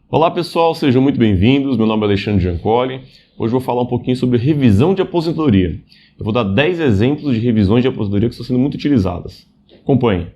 Olá pessoal, sejam muito bem-vindos. Meu nome é Alexandre Giancoli. Hoje eu vou falar um pouquinho sobre revisão de aposentadoria. Eu vou dar 10 exemplos de revisões de aposentadoria que estão sendo muito utilizadas. Acompanhe.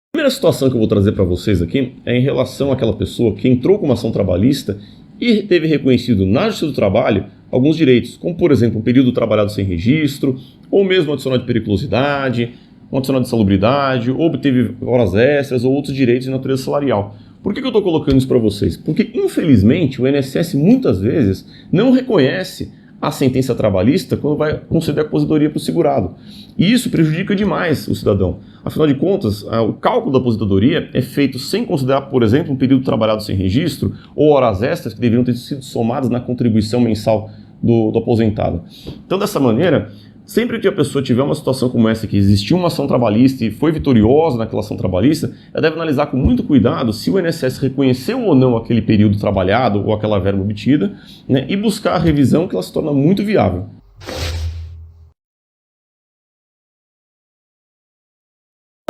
A primeira situação que eu vou trazer para vocês aqui é em relação àquela pessoa que entrou com uma ação trabalhista e teve reconhecido na Justiça do Trabalho alguns direitos, como por exemplo um período trabalhado sem registro, ou mesmo adicional de periculosidade, um adicional de salubridade, ou obteve horas extras ou outros direitos de natureza salarial. Por que eu estou colocando isso para vocês? Porque, infelizmente, o INSS muitas vezes não reconhece a sentença trabalhista quando vai conceder a aposentadoria para o segurado. E isso prejudica demais o cidadão. Afinal de contas, o cálculo da aposentadoria é feito sem considerar, por exemplo, um período trabalhado sem registro ou horas extras que deveriam ter sido somadas na contribuição mensal do aposentado. Então, dessa maneira, sempre que a pessoa tiver uma situação como essa, que existiu uma ação trabalhista e foi vitoriosa naquela ação trabalhista, ela deve analisar com muito cuidado se o INSS reconheceu ou não aquele período trabalhado ou aquela verba obtida, né, e buscar a revisão, que ela se torna muito viável.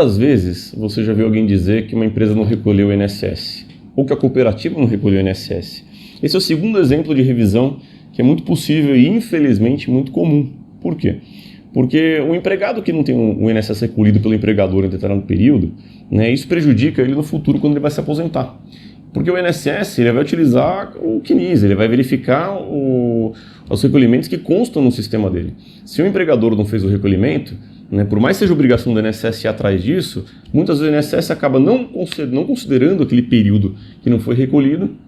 Às vezes, você já viu alguém dizer que uma empresa não recolheu o INSS, ou que a cooperativa não recolheu o INSS. Esse é o segundo exemplo de revisão que é muito possível e, infelizmente, muito comum. Por quê? Porque o empregado que não tem o INSS recolhido pelo empregador em determinado período, né, isso prejudica ele no futuro quando ele vai se aposentar. Porque o INSS ele vai utilizar o CNIS, ele vai verificar os recolhimentos que constam no sistema dele. Se o empregador não fez o recolhimento, né, por mais que seja obrigação do INSS ir atrás disso, muitas vezes o INSS acaba não considerando aquele período que não foi recolhido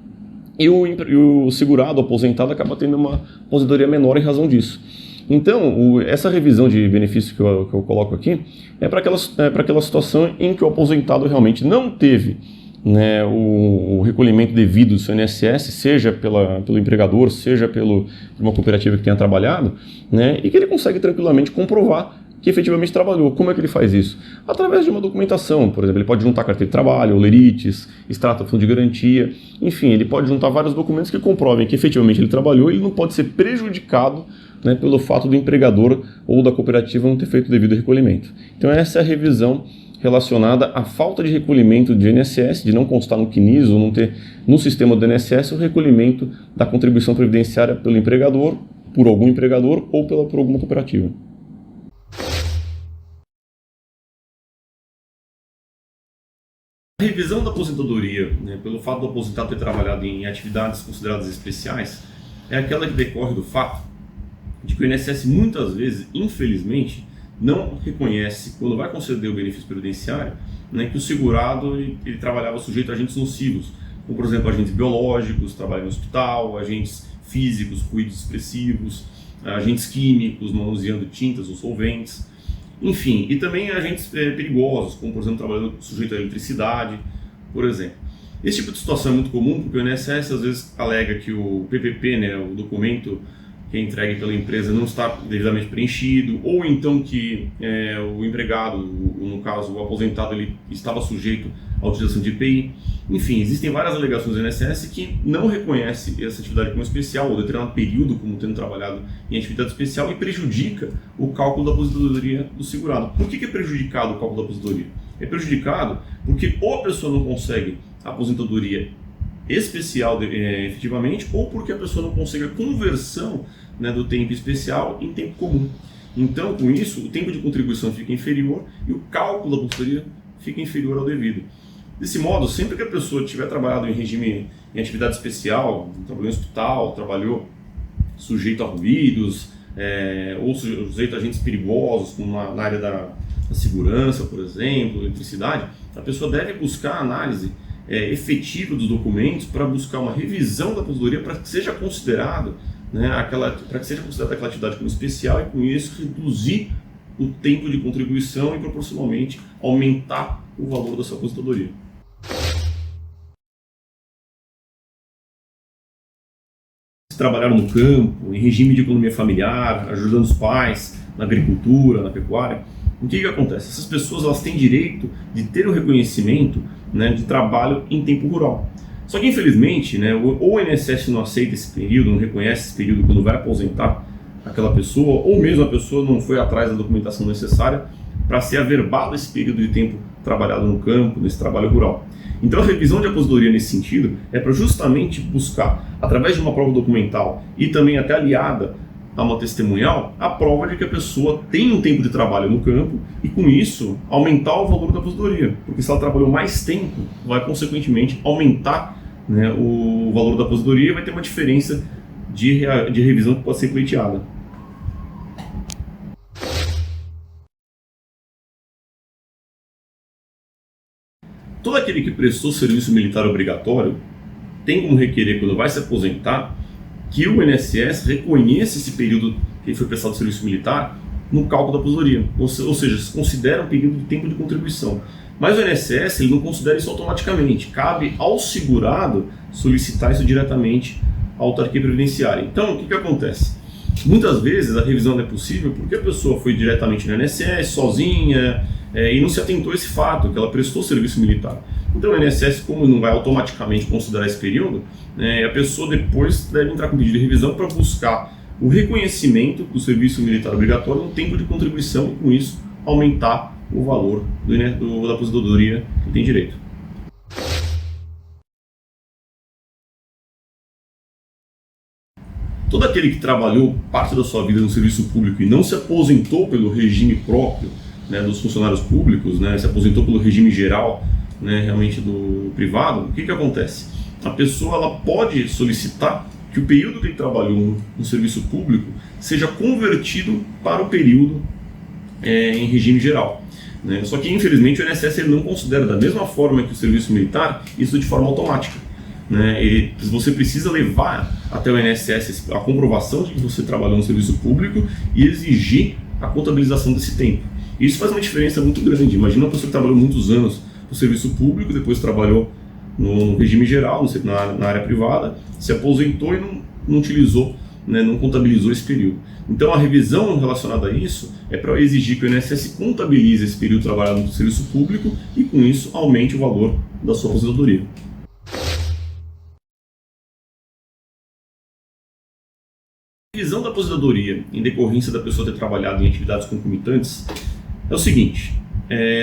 e o segurado, o aposentado, acaba tendo uma aposentadoria menor em razão disso. Então, essa revisão de benefício que eu coloco aqui é para aquela situação em que o aposentado realmente não teve, né, o recolhimento devido do seu INSS, seja pelo empregador, seja por uma cooperativa que tenha trabalhado, né, e que ele consegue tranquilamente comprovar que efetivamente trabalhou. Como é que ele faz isso? Através de uma documentação, por exemplo, ele pode juntar carteira de trabalho, olerites, extrato do fundo de garantia, enfim, ele pode juntar vários documentos que comprovem que efetivamente ele trabalhou e ele não pode ser prejudicado, né, pelo fato do empregador ou da cooperativa não ter feito o devido recolhimento. Então essa é a revisão relacionada à falta de recolhimento de INSS, de não constar no CNIS ou não ter no sistema do INSS o recolhimento da contribuição previdenciária pelo empregador, por algum empregador ou por alguma cooperativa. A revisão da aposentadoria, né, pelo fato do aposentado ter trabalhado em atividades consideradas especiais, é aquela que decorre do fato de que o INSS muitas vezes, infelizmente, não reconhece, quando vai conceder o benefício previdenciário, né, que o segurado ele trabalhava sujeito a agentes nocivos, como por exemplo agentes biológicos, trabalho no hospital, agentes físicos, cuidados expressivos, agentes químicos, manuseando tintas ou solventes, enfim, e também agentes perigosos, como por exemplo trabalhando sujeito à eletricidade, por exemplo. Esse tipo de situação é muito comum porque o INSS às vezes alega que o PPP, né, o documento que é entregue pela empresa, não está devidamente preenchido, ou então que o empregado, no caso o aposentado, ele estava sujeito à utilização de IPI. Enfim, existem várias alegações do INSS que não reconhece essa atividade como especial, ou determinado período como tendo trabalhado em atividade especial, e prejudica o cálculo da aposentadoria do segurado. Por que é prejudicado o cálculo da aposentadoria? É prejudicado porque ou a pessoa não consegue a aposentadoria especial efetivamente, ou porque a pessoa não consegue a conversão, né, do tempo especial em tempo comum. Então, com isso, o tempo de contribuição fica inferior e o cálculo da aposentadoria fica inferior ao devido. Desse modo, sempre que a pessoa tiver trabalhado em atividade especial, trabalhou em hospital, trabalhou sujeito a ruídos, ou sujeito a agentes perigosos, como na área da segurança, por exemplo, eletricidade, a pessoa deve buscar a análise efetiva dos documentos para buscar uma revisão da aposentadoria para que seja considerado, né, aquela atividade como especial e com isso reduzir o tempo de contribuição e proporcionalmente aumentar o valor da sua aposentadoria. Trabalharam no campo, em regime de economia familiar, ajudando os pais na agricultura, na pecuária. O que acontece? Essas pessoas elas têm direito de ter o reconhecimento, né, de trabalho em tempo rural. Só que infelizmente, né, ou o INSS não aceita esse período, não reconhece esse período quando vai aposentar aquela pessoa, ou mesmo a pessoa não foi atrás da documentação necessária para ser averbado esse período de tempo trabalhado no campo, nesse trabalho rural. Então a revisão de aposentadoria nesse sentido é para justamente buscar, através de uma prova documental e também até aliada a uma testemunhal, a prova de que a pessoa tem um tempo de trabalho no campo e com isso aumentar o valor da aposentadoria, porque se ela trabalhou mais tempo, vai consequentemente aumentar, né, o valor da aposentadoria e vai ter uma diferença de revisão que pode ser pleiteada. Todo aquele que prestou serviço militar obrigatório tem como requerer, quando vai se aposentar, que o INSS reconheça esse período que ele foi prestado serviço militar no cálculo da aposentadoria, ou seja, se considera um período de tempo de contribuição. Mas o INSS ele não considera isso automaticamente, cabe ao segurado solicitar isso diretamente à autarquia previdenciária. Então, o que acontece? Muitas vezes a revisão não é possível porque a pessoa foi diretamente no INSS, sozinha, e não se atentou a esse fato, que ela prestou serviço militar. Então o INSS, como não vai automaticamente considerar esse período, a pessoa depois deve entrar com pedido de revisão para buscar o reconhecimento do serviço militar obrigatório no tempo de contribuição e com isso aumentar o valor da aposentadoria que tem direito. Todo aquele que trabalhou parte da sua vida no serviço público e não se aposentou pelo regime próprio, né, dos funcionários públicos, né, se aposentou pelo regime geral, né, realmente do privado, o que acontece? A pessoa ela pode solicitar que o período que ele trabalhou no serviço público seja convertido para o período em regime geral. Né? Só que, infelizmente, o INSS ele não considera da mesma forma que o serviço militar isso de forma automática. Né? Você precisa levar até o INSS a comprovação de que você trabalhou no serviço público e exigir a contabilização desse tempo. Isso faz uma diferença muito grande. Imagina uma pessoa que trabalhou muitos anos no serviço público, depois trabalhou no regime geral, na área privada, se aposentou e não utilizou, né, não contabilizou esse período. Então a revisão relacionada a isso é para exigir que o INSS contabilize esse período trabalhado no serviço público e com isso aumente o valor da sua aposentadoria. A revisão da aposentadoria em decorrência da pessoa ter trabalhado em atividades concomitantes é o seguinte: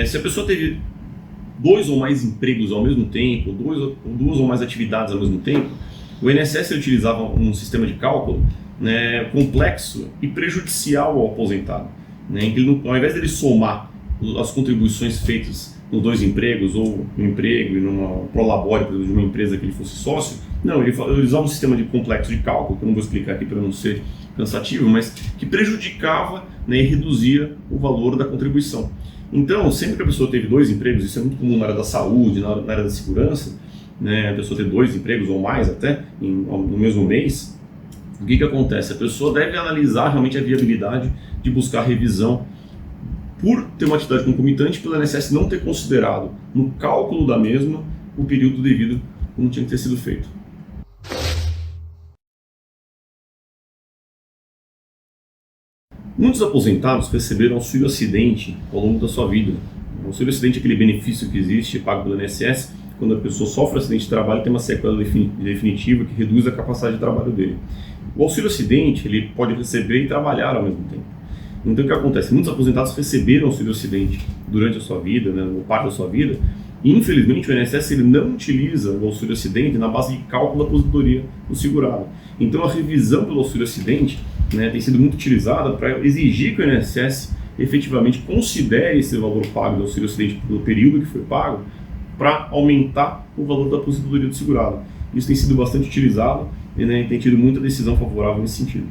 se a pessoa teve 2 ou mais empregos ao mesmo tempo, duas ou mais atividades ao mesmo tempo, o INSS utilizava um sistema de cálculo, né, complexo e prejudicial ao aposentado, né, em que ele, ao invés de ele somar as contribuições feitas nos 2 empregos ou no emprego e numa prolabore, por exemplo, de uma empresa que ele fosse sócio, não, ele usava um sistema de complexo de cálculo, que eu não vou explicar aqui para não ser cansativo, mas que prejudicava, né, e reduzia o valor da contribuição. Então, sempre que a pessoa teve 2 empregos, isso é muito comum na área da saúde, na área da segurança, né, a pessoa ter 2 empregos ou mais até no mesmo mês, o que acontece? A pessoa deve analisar realmente a viabilidade de buscar revisão por ter uma atividade concomitante, pelo INSS não ter considerado no cálculo da mesma o período devido como tinha que ter sido feito. Muitos aposentados receberam auxílio acidente ao longo da sua vida. O auxílio acidente é aquele benefício que existe, pago pelo INSS, quando a pessoa sofre um acidente de trabalho e tem uma sequela definitiva que reduz a capacidade de trabalho dele. O auxílio acidente ele pode receber e trabalhar ao mesmo tempo. Então o que acontece? Muitos aposentados receberam auxílio acidente durante a sua vida, né, ou parte da sua vida, e infelizmente o INSS ele não utiliza o auxílio acidente na base de cálculo da aposentadoria do segurado. Então a revisão pelo auxílio acidente, né, tem sido muito utilizada para exigir que o INSS efetivamente considere esse valor pago do auxílio acidente pelo período que foi pago para aumentar o valor da aposentadoria do segurado. Isso tem sido bastante utilizado e, né, tem tido muita decisão favorável nesse sentido.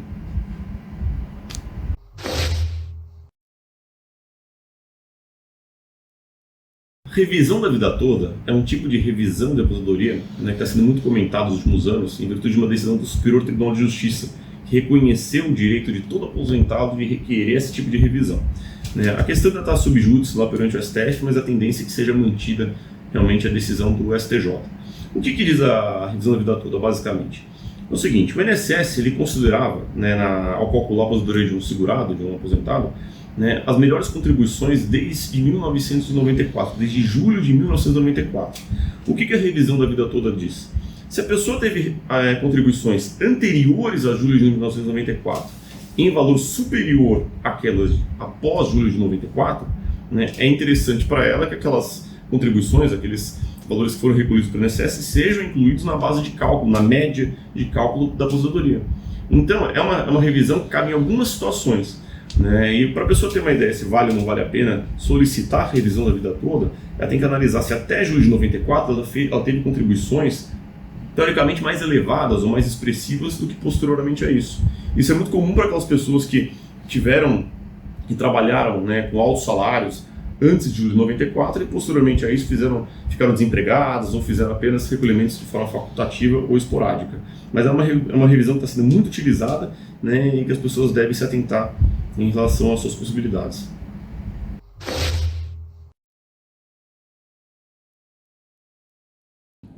Revisão da vida toda é um tipo de revisão de aposentadoria, né, que está sendo muito comentado nos últimos anos em virtude de uma decisão do Superior Tribunal de Justiça que reconheceu o direito de todo aposentado de requerer esse tipo de revisão. A questão ainda está sub judice lá perante o STF, mas a tendência é que seja mantida realmente a decisão do STJ. O que diz a revisão da vida toda, basicamente? É o seguinte: o INSS ele considerava, né, ao calcular a aposentadoria de um segurado, de um aposentado, né, as melhores contribuições desde 1994, desde julho de 1994. O que a revisão da vida toda diz? Se a pessoa teve contribuições anteriores a julho de 1994 em valor superior àquelas após julho de 94, né, é interessante para ela que aquelas contribuições, aqueles valores que foram recolhidos pelo INSS sejam incluídos na base de cálculo, na média de cálculo da aposentadoria. Então, é uma revisão que cabe em algumas situações, né? E para a pessoa ter uma ideia se vale ou não vale a pena solicitar a revisão da vida toda, ela tem que analisar se até julho de 94 ela teve contribuições teoricamente mais elevadas ou mais expressivas do que posteriormente a isso. Isso é muito comum para aquelas pessoas que trabalharam, né, com altos salários antes de julho de 94 e posteriormente a isso ficaram desempregadas ou fizeram apenas recolhimentos de forma facultativa ou esporádica. Mas é uma revisão que está sendo muito utilizada, né, e que as pessoas devem se atentar em relação às suas possibilidades.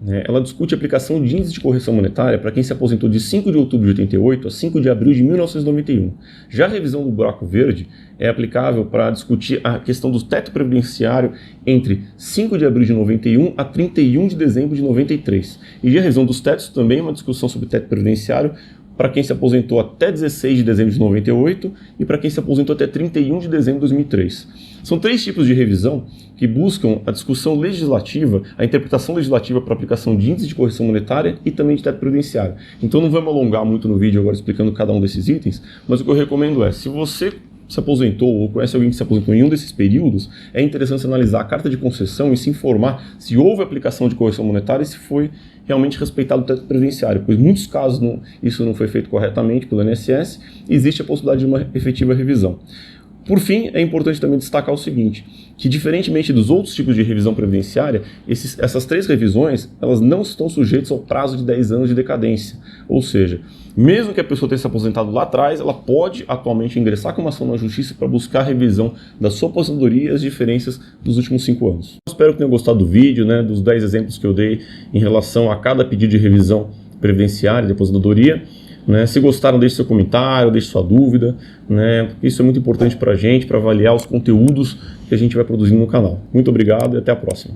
Ela discute a aplicação de índice de correção monetária para quem se aposentou de 5 de outubro de 88 a 5 de abril de 1991. Já a revisão do buraco verde é aplicável para discutir a questão do teto previdenciário entre 5 de abril de 91 a 31 de dezembro de 93. E já a revisão dos tetos também é uma discussão sobre teto previdenciário para quem se aposentou até 16 de dezembro de 98 e para quem se aposentou até 31 de dezembro de 2003. São 3 tipos de revisão que buscam a discussão legislativa, a interpretação legislativa para a aplicação de índice de correção monetária e também de teto previdenciário. Então não vamos alongar muito no vídeo agora explicando cada um desses itens, mas o que eu recomendo é, se você se aposentou ou conhece alguém que se aposentou em um desses períodos, é interessante analisar a carta de concessão e se informar se houve aplicação de correção monetária e se foi realmente respeitado o teto previdenciário, pois em muitos casos isso não foi feito corretamente pelo INSS e existe a possibilidade de uma efetiva revisão. Por fim, é importante também destacar o seguinte, que diferentemente dos outros tipos de revisão previdenciária, essas 3 revisões elas não estão sujeitas ao prazo de 10 anos de decadência. Ou seja, mesmo que a pessoa tenha se aposentado lá atrás, ela pode atualmente ingressar com uma ação na justiça para buscar a revisão da sua aposentadoria e as diferenças dos últimos 5 anos. Espero que tenham gostado do vídeo, né, dos 10 exemplos que eu dei em relação a cada pedido de revisão previdenciária de aposentadoria. Se gostaram, deixe seu comentário, deixe sua dúvida, porque isso é muito importante para a gente, para avaliar os conteúdos que a gente vai produzindo no canal. Muito obrigado e até a próxima.